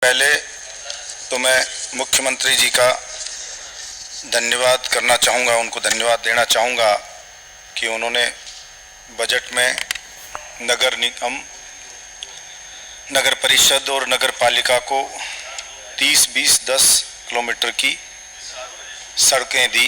पहले तो मैं मुख्यमंत्री जी का धन्यवाद करना चाहूँगा, उनको धन्यवाद देना चाहूँगा कि उन्होंने बजट में नगर निगम, नगर परिषद और नगर पालिका को 30-20-10 किलोमीटर की सड़कें दी।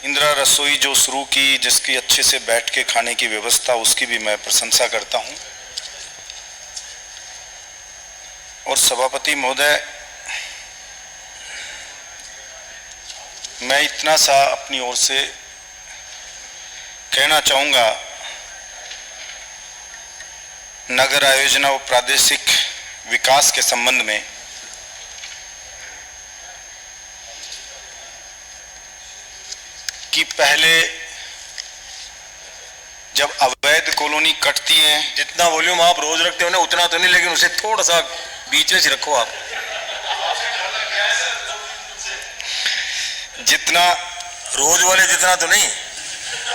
इंदिरा रसोई जो शुरू की, जिसकी अच्छे से बैठ के खाने की व्यवस्था, उसकी भी मैं प्रशंसा करता हूं। और सभापति महोदय, मैं इतना सा अपनी ओर से कहना चाहूँगा, नगर आयोजना और प्रादेशिक विकास के संबंध में कि पहले जब अवैध कॉलोनी कटती है, जितना वॉल्यूम आप रोज रखते हो ना उतना तो नहीं, लेकिन उसे थोड़ा सा बीच में से रखो आप। जितना रोज वाले जितना तो नहीं,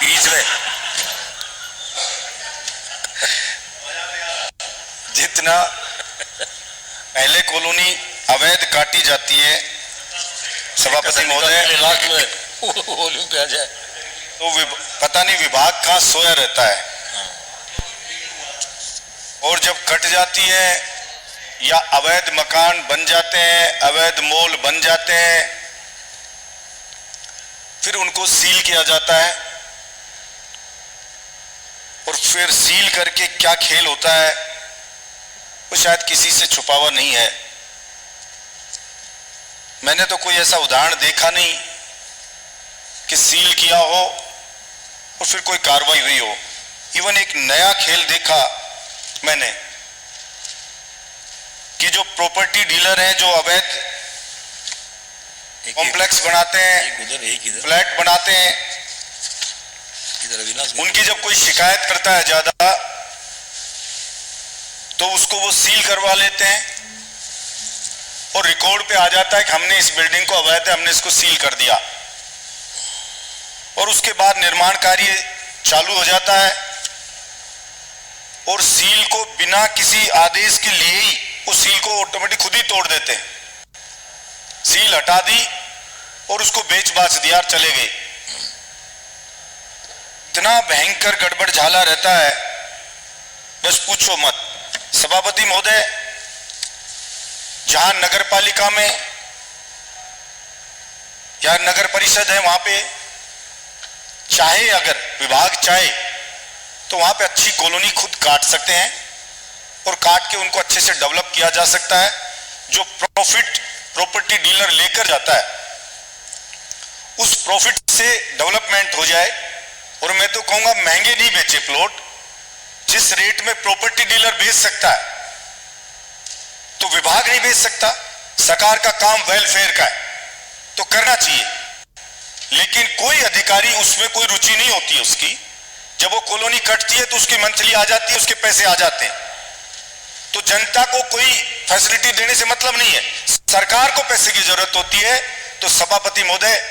बीच में जितना पहले कॉलोनी अवैध काटी जाती है, सभापति महोदय, लाख में वॉल्यूम पे आ जाए तो पता नहीं विभाग कहाँ सोया रहता है। और जब कट जाती है या अवैध मकान बन जाते हैं, अवैध मॉल बन जाते हैं, फिर उनको सील किया जाता है। और फिर सील करके क्या खेल होता है वो शायद किसी से छुपा हुआ नहीं है। मैंने तो कोई ऐसा उदाहरण देखा नहीं कि सील किया हो और फिर कोई कार्रवाई हुई हो। इवन एक नया खेल देखा मैंने कि जो प्रॉपर्टी डीलर हैं, जो अवैध कॉम्प्लेक्स बनाते हैं, फ्लैट बनाते हैं, उनकी जब कोई शिकायत करता है ज्यादा तो उसको वो सील करवा लेते हैं और रिकॉर्ड पे आ जाता है कि हमने इस बिल्डिंग को अवैध है, हमने इसको सील कर दिया। और उसके बाद निर्माण कार्य चालू हो जाता है और सील को बिना किसी आदेश के लिए ही उस सील को ऑटोमेटिक खुद ही तोड़ देते हैं। सील हटा दी और उसको बेच बाच दिया, चले गए। इतना भयंकर गड़बड़ झाला रहता है, बस पूछो मत। सभापति महोदय, जहां नगर पालिका में या नगर परिषद है, वहां पे चाहे अगर विभाग चाहे तो वहां पे अच्छी कॉलोनी खुद काट सकते हैं और काट के उनको अच्छे से डेवलप किया जा सकता है। जो प्रॉफिट प्रॉपर्टी डीलर लेकर जाता है उस प्रॉफिट से डेवलपमेंट हो जाए। और मैं तो कहूंगा महंगे नहीं बेचे प्लॉट, जिस रेट में प्रॉपर्टी डीलर बेच सकता है तो विभाग नहीं बेच सकता। सरकार का काम वेलफेयर का है तो करना चाहिए, लेकिन कोई अधिकारी उसमें कोई रुचि नहीं होती उसकी। जब वो कॉलोनी कटती है तो उसकी मंथली आ जाती है, उसके पैसे आ जाते हैं, तो जनता को कोई फैसिलिटी देने से मतलब नहीं है, सरकार को पैसे की जरूरत होती है। तो सभापति महोदय,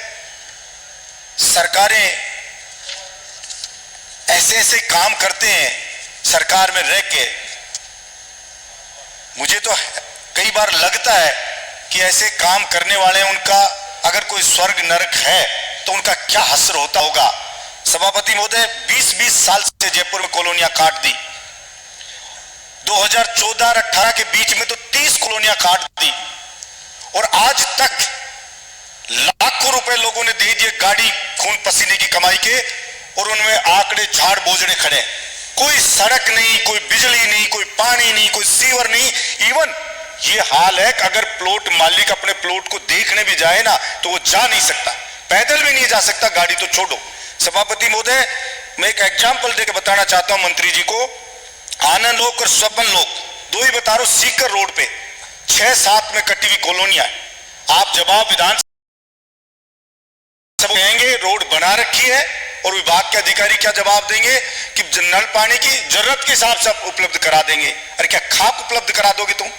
सरकारें ऐसे ऐसे काम करते हैं सरकार में रह के, मुझे तो कई बार लगता है कि ऐसे काम करने वाले उनका अगर कोई स्वर्ग नरक है तो उनका क्या हश्र होता होगा। सभापति महोदय, 20-20 साल से जयपुर में कॉलोनियां काट दी। 2014 और 18 के बीच में तो 30 कॉलोनियां काट दी और आज तक लाखों रुपए लोगों ने दे दिए गाड़ी खून पसीने की कमाई के, और उनमें आंकड़े झाड़ बोझड़े खड़े। कोई सड़क नहीं, कोई बिजली नहीं, कोई पानी नहीं, कोई सीवर नहीं। इवन ये हाल है कि अगर प्लॉट मालिक अपने प्लॉट को देखने भी जाए ना तो वो जा नहीं सकता, पैदल भी नहीं जा सकता, गाड़ी तो छोड़ो। सभापति महोदय, मैं एक एग्जाम्पल देकर बताना चाहता हूं मंत्री जी को। आनंद लोक और स्वप्न लोक दो ही बता रहा हूं, सीकर रोड पे 6-7 में कटी हुई कॉलोनियां। आप जवाब विधानसभा कहेंगे रोड बना रखी है और विभाग के अधिकारी क्या जवाब देंगे कि नल पानी की जरूरत के हिसाब से आप उपलब्ध करा देंगे। अरे क्या खाक उपलब्ध करा दोगे तुम?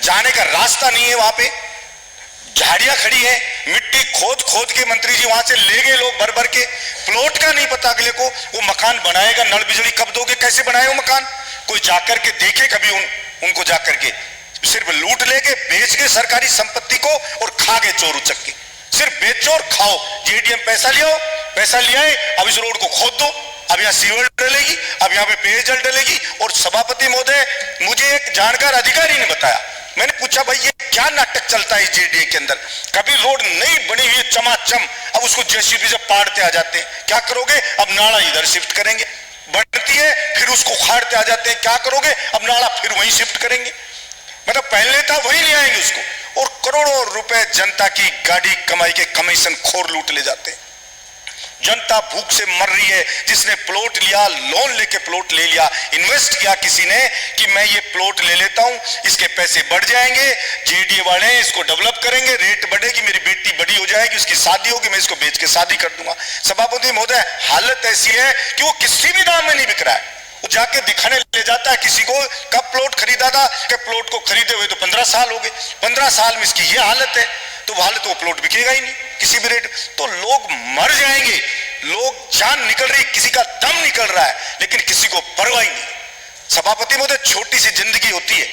जाने का रास्ता नहीं है, वहां पे झाड़ियां खड़ी है, मिट्टी खोद खोद के मंत्री जी वहां से ले गए लोग भर भर के। प्लॉट का नहीं पता अगले को, वो मकान बनाएगा, नल बिजली कब दोगे, कैसे बनाए वो मकान? कोई जाकर के देखे कभी उनको जाकर के? सिर्फ लूट लेके बेच के सरकारी संपत्ति को और खा गए चोर उचक के। सिर्फ बेचो और खाओ। जेडीएम पैसा ले आओ, पैसा ले आए, अब इस रोड को खोद दो, अब यहाँ सीवर डलेगी, अब यहाँ पे पेयजल डलेगी। और सभापति महोदय, मुझे एक जानकार अधिकारी ने बताया, मैंने पूछा भाई ये क्या नाटक चलता है जेडीए के अंदर, कभी रोड नहीं बनी हुई है चमाचम, अब उसको जेसीबी से पाड़ते आ जाते हैं, क्या करोगे? अब नाला इधर शिफ्ट करेंगे, बनती है फिर उसको उखाड़ते आ जाते हैं, क्या करोगे? अब नाला फिर वहीं शिफ्ट करेंगे। मतलब पहले था वही ले आएंगे उसको, और करोड़ों रुपए जनता की गाड़ी कमाई के कमीशन खोर लूट ले जाते हैं। जनता भूख से मर रही है। जिसने प्लॉट लिया, लोन लेके प्लॉट ले लिया, इन्वेस्ट किया किसी ने कि मैं ये प्लॉट ले लेता हूं, इसके पैसे बढ़ जाएंगे, जेडीए वाले इसको डेवलप करेंगे, रेट बढ़ेगी, मेरी बेटी बड़ी हो जाएगी, उसकी शादी होगी, मैं इसको बेच के शादी कर दूंगा। सभापति महोदय, हालत ऐसी है कि वो किसी भी दाम में नहीं बिक रहा है। वो जाके दिखाने ले जाता है किसी को, कब प्लॉट खरीदा था, कि प्लॉट को खरीदे हुए तो 15 साल हो गए, 15 साल में इसकी ये हालत है, तो वो हालत, वो प्लॉट बिकेगा ही नहीं किसी भी रेट। तो लोग मर जाएंगे, लोग जान निकल रही, किसी का दम निकल रहा है, लेकिन किसी को परवाह ही नहीं। सभापति महोदय, छोटी सी जिंदगी होती है,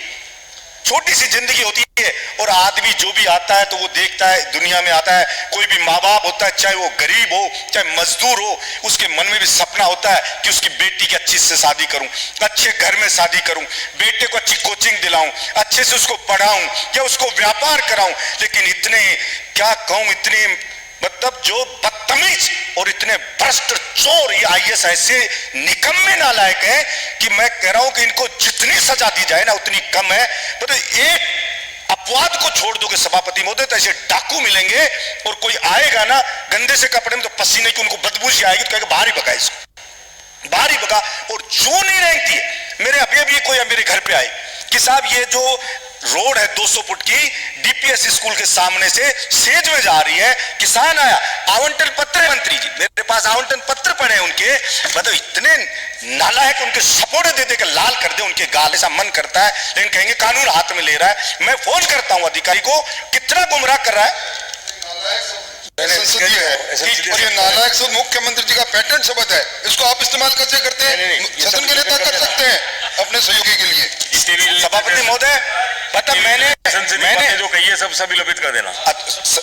छोटी सी जिंदगी होती है, और आदमी जो भी आता है तो वो देखता है, दुनिया में आता है, कोई भी माँ बाप होता है, चाहे वो गरीब हो चाहे मजदूर हो, उसके मन में भी सपना होता है कि उसकी बेटी की अच्छी से शादी करूं, अच्छे घर में शादी करूं, बेटे को अच्छी कोचिंग दिलाऊं, अच्छे से उसको पढ़ाऊं या उसको व्यापार कराऊं। लेकिन इतने, क्या कहूं, इतने मतलब जो बदतमीज और इतने भ्रष्ट चोर ये आईएएस ऐसे निकम्मे नालायक है कि मैं कह रहा हूं कि इनको जितनी सजा दी जाए ना उतनी कम है। तो एक अपवाद को छोड़ दोगे सभापति महोदय, तो ऐसे डाकू मिलेंगे, और कोई आएगा ना गंदे से कपड़े में, तो पसीने की उनको बदबू सी आएगी, तो कहेगा बाहर ही भगा इसको, बाहर ही भगा। और जो नहीं रहती है, मेरे अभी कोई मेरे घर पे आए कि साहब ये जो रोड है 200 फुट की डीपीएस स्कूल के सामने से सेज में जा रही है, किसान आया, आवंटन पत्र है मंत्री जी, मेरे पास आवंटन पत्र पड़े हैं उनके, मतलब इतने नालायक, उनके सपोर्ट दे दे के लाल कर दे उनके गाल, ऐसा मन करता है। लेकिन कहेंगे कानून हाथ में ले रहा है। मैं फोन करता हूं अधिकारी को, कितना गुमराह कर रहा है, संसदीय है, और ये नालायक शब्द मुख्यमंत्री जी का पैटर्न शब्द है, इसको आप इस्तेमाल कैसे करते हैं? सदन के नेता कर सकते हैं अपने सहयोगी के लिए। सभापति महोदय, पता मैंने जो कही है सब सभी लपित कर देना।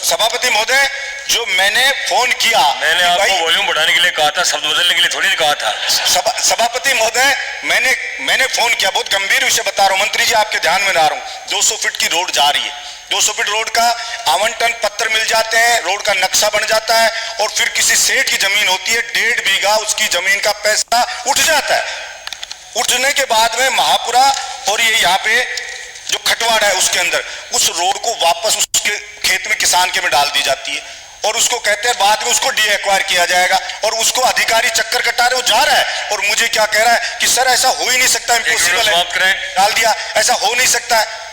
सभापति महोदय, जो मैंने फोन किया, मैंने आपको वॉल्यूम बढ़ाने के लिए कहा था, शब्द बदलने के लिए थोड़ी नहीं कहा था। सभापति महोदय, मैंने फोन किया, बहुत गंभीर विषय बता रहा हूं मंत्री जी, आपके ध्यान में ला रहा हूं। 200 फीट की रोड जा रही है, 200 फीट रोड का आवंटन पत्र मिल जाते हैं, रोड का नक्शा बन जाता है, और फिर किसी सेठ की जमीन होती है 1.5 बीघा, उसकी जमीन का पैसा उठ जाता है। उठने के बाद में महापुरा और ये यहाँ पे जो खटवाड़ है उसके अंदर, उस रोड को वापस उसके खेत में किसान के में डाल दी जाती है, और उसको कहते हैं बाद में उसको डीएक्वायर किया जाएगा, और उसको अधिकारी चक्कर कटा रहे, वो जा रहा है और मुझे क्या कह रहा है कि सर ऐसा हो ही नहीं सकता, इम्पॉसिबल है, डाल दिया, ऐसा हो नहीं सकता है।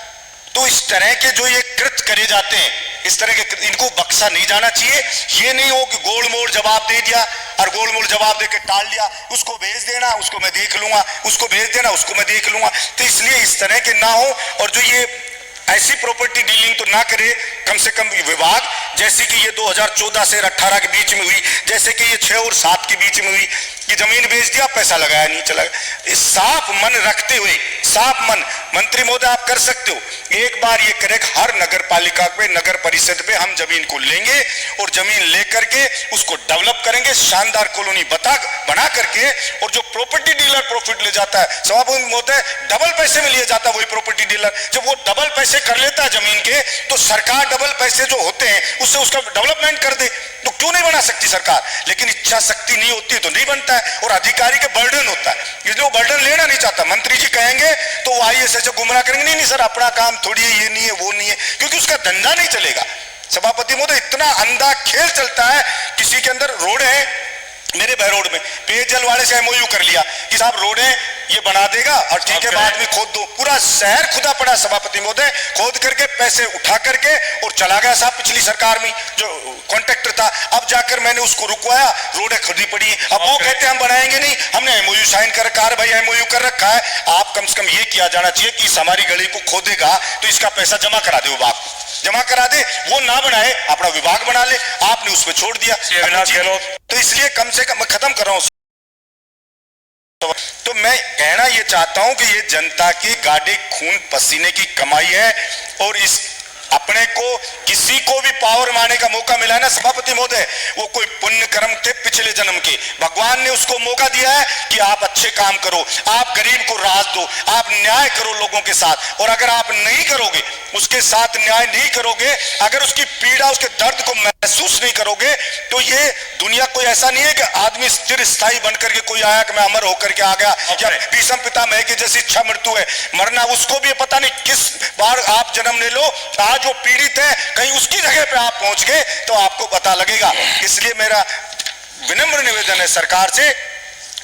तो इस तरह के जो ये कृत्य करे जाते हैं, इस तरह के, इनको बख्शा नहीं जाना चाहिए। ये नहीं हो कि गोल मोड़ जवाब दे दिया और गोल मोड़ जवाब देके टाल दिया, उसको भेज देना, उसको मैं देख लूंगा, उसको भेज देना, उसको मैं देख लूंगा। तो इसलिए इस तरह के ना हो, और जो ये ऐसी प्रॉपर्टी डीलिंग तो ना करे, कम से कम विभाग, जैसे कि ये 2014 से 18 के बीच में हुई, जैसे कि ये 6 और 7 के बीच में हुई कि जमीन बेच दिया, पैसा लगाया नहीं, चला गया। इस साफ मन रखते हुए, साफ मन, मंत्री महोदय आप कर सकते हो, एक बार ये करें, हर नगर पालिका पे, नगर परिषद पे हम जमीन को लेंगे और जमीन लेकर के उसको डेवलप करेंगे, शानदार कॉलोनी बना करके, और जो प्रॉपर्टी डीलर प्रॉफिट ले जाता है, सभापति महोदय, डबल पैसे में लिए जाता है वही प्रॉपर्टी डीलर, जब वो डबल पैसे कर लेता है जमीन के, तो सरकार डबल पैसे जो होते हैं उससे उसका डेवलपमेंट कर दे, तो क्यों नहीं बना सकती सरकार? लेकिन इच्छा शक्ति नहीं होती है तो नहीं बनता है, और अधिकारी के बर्डन होता है, इसलिए वो बर्डन लेना नहीं चाहता। मंत्री जी कहेंगे तो वो आईएएस ऐसे गुमराह करेंगे, नहीं सर अपना काम थोड़ी है, ये नहीं है, वो नहीं है, क्योंकि उसका धंधा नहीं चलेगा। सभापति महोदय, इतना अंधा खेल चलता है, किसी के अंदर रोड है, मेरे बहरोड में पेयजल वाले से एमओयू कर लिया कि साहब रोड है ये बना देगा, और ठीक है बाद में खोद दो, पूरा शहर खुदा पड़ा सभापति महोदय, खोद करके पैसे उठा करके और चला गया साहब पिछली सरकार में जो कॉन्ट्रैक्टर था। अब जाकर मैंने उसको रुकवाया, रोडें खुदी पड़ी, अब वो कहते हैं हम बनाएंगे नहीं, हमने एमओयू साइन कर रखा है। भाई एमओयू कर रखा है, आप कम से कम ये किया जाना चाहिए कि इस हमारी गली को खोदेगा तो इसका पैसा जमा करा दे, विभाग जमा करा दे, वो ना बनाए अपना विभाग बना ले, आपने उसमें छोड़ दिया। तो इसलिए कम से कम, मैं खत्म कर रहा हूं। तो मैं कहना ये चाहता हूं कि ये जनता की गाढ़े खून पसीने की कमाई है और इस अपने को किसी को भी पावर मारने का मौका मिला है ना सभापति महोदय, वो कोई पुण्य कर्म थे पिछले जन्म के, भगवान ने उसको मौका दिया है कि आप अच्छे काम करो, आप गरीब को राहत दो, आप न्याय करो लोगों के साथ। और अगर आप नहीं करोगे, उसके साथ न्याय नहीं करोगे, अगर उसकी पीड़ा उसके दर्द को महसूस नहीं करोगे, तो ये दुनिया कोई ऐसा नहीं है कि आदमी स्थिर स्थायी बनकर के कोई आया कि मैं अमर होकर के आ गया, या भीष्म पितामह की जैसी इच्छा मृत्यु है, मरना उसको भी पता नहीं किस बार आप जन्म ले लो, आज जो पीड़ित है कहीं उसकी जगह पे आप पहुंच गए तो आपको पता लगेगा। इसलिए मेरा विनम्र निवेदन है सरकार से,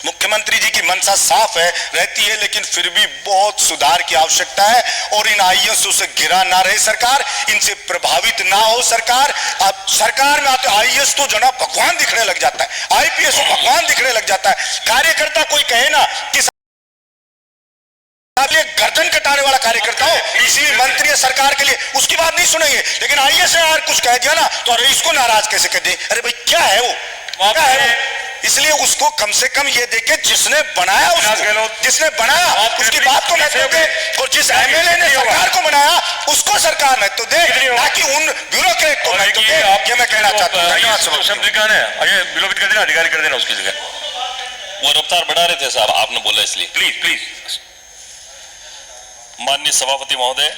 मुख्यमंत्री जी की मंशा साफ है रहती है, लेकिन फिर भी बहुत सुधार की आवश्यकता है और इन आईएएसओं से गिरा ना रहे सरकार, इनसे प्रभावित ना हो सरकार। अब सरकार में आते आईएएस तो जो ना भगवान दिखने लग जाता है, आईपीएस तो भगवान दिखने लग जाता है। कार्यकर्ता कोई कहे ना कि गर्दन कटाने वाला कार्यकर्ता हो, किसी भी मंत्री या सरकार के लिए उसकी बात नहीं सुनेंगे, लेकिन आईएएस ने यार कुछ कह दिया ना तो अरे इसको नाराज कैसे कर दे, अरे भाई क्या है वो, क्या है वो? इसलिए उसको कम से कम ये देखे जिसने बनाया, उसको जिसने बनाया उसकी बात को महत्व दे, और जिस एमएलए ने सरकार को बनाया उसको सरकार महत्व दे, ताकि उन ब्यूरोक्रेट को महत्व दे। ये मैं कहना चाहता हूँ। विलोपित कर देना, अधिकारी कर देना उसकी जगह। वो रफ्तार बढ़ा रहे थे साहब, आपने बोला इसलिए। Please please. माननीय सभापति महोदय,